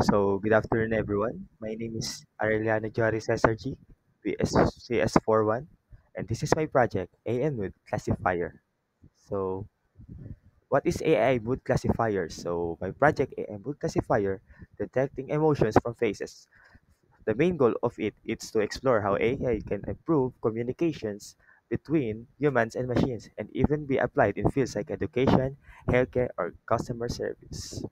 Good afternoon, everyone. My name is Arellano Joris SRG, VSCS41, and this is my project, AM Mood Classifier. So, what is AI Mood Classifier? My project, AM Mood Classifier, detecting emotions from faces. The main goal of it is to explore how AI can improve communications between humans and machines and even be applied in fields like education, healthcare, or customer service.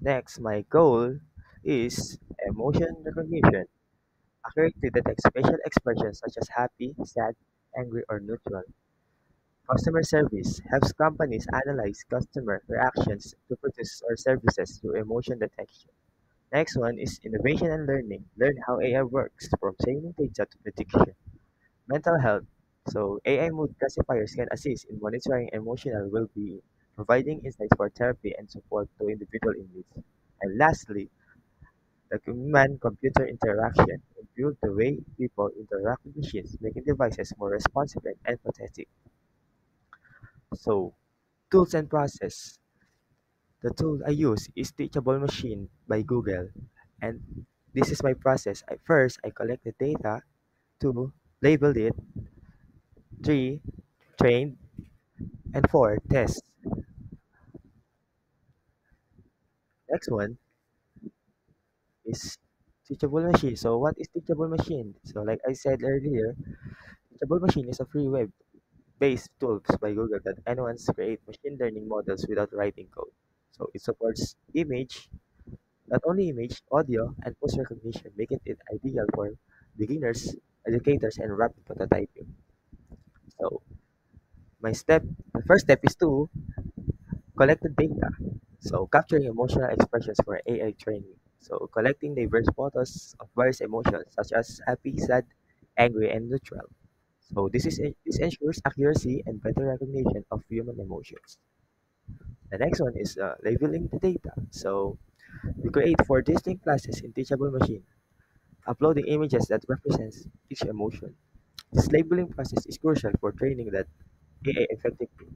Next, my goal is emotion recognition, accurately detect facial expressions such as happy, sad, angry, or neutral. Customer service helps companies analyze customer reactions to products or services through emotion detection. Next one is innovation and learning. Learn how AI works from training data to prediction. Mental health. AI mood classifiers can assist in monitoring emotional well-being, providing insights for therapy and support to individual in needs. And lastly, the human-computer interaction improve the way people interact with machines, making devices more responsive and empathetic. So, tools and process. The tool I use is Teachable Machine by Google, and this is my process. First, I collect the data. Two, label it. Three, train. And four, test. Next one is Teachable Machine. So, what is Teachable Machine? So, like I said earlier, Teachable Machine is a free web based tools by Google that anyone create machine learning models without writing code. So it supports image, not only image, audio, and post recognition, making it ideal for beginners, educators, and rapid prototyping. So the first step is to collect the data. So capturing emotional expressions for AI training. So collecting diverse photos of various emotions such as happy, sad, angry, and neutral. So this ensures accuracy and better recognition of human emotions. The next one is labeling the data. So we create four distinct classes in Teachable Machine, uploading images that represents each emotion. This labeling process is crucial for training that AI effectively.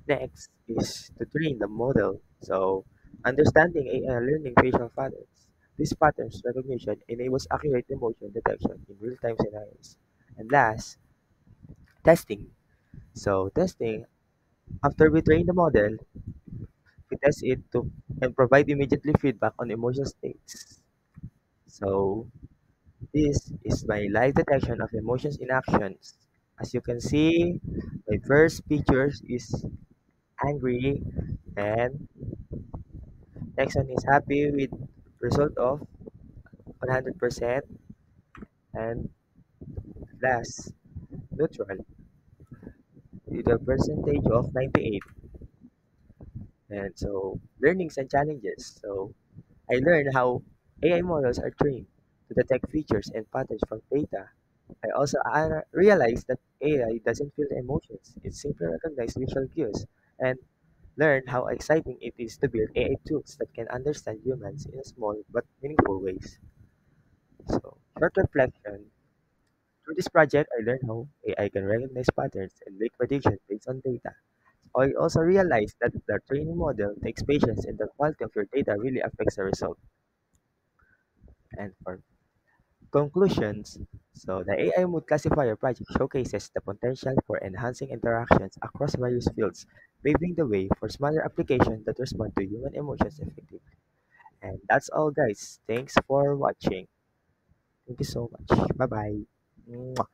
Next is to train the model. So understanding AI learning facial patterns. This patterns recognition enables accurate emotion detection in real-time scenarios. And last, testing. Testing, after we train the model, we test it to and provide immediately feedback on emotional states. So this is my live detection of emotions in actions. As you can see, my first pictures is angry and next one is happy with result of 100% and last neutral with a percentage of 98. And so learnings and challenges. So I learned how AI models are trained to detect features and patterns from data. I also realized that AI doesn't feel emotions, it simply recognizes visual cues, and learned how exciting it is to build AI tools that can understand humans in small but meaningful ways. Short reflection. Through this project, I learned how AI can recognize patterns and make predictions based on data. I also realized that the training model takes patience and the quality of your data really affects the result. And for conclusions, the AI Mood Classifier project showcases the potential for enhancing interactions across various fields, paving the way for smaller applications that respond to human emotions effectively. And that's all, guys. Thanks for watching. Thank you so much. Bye bye.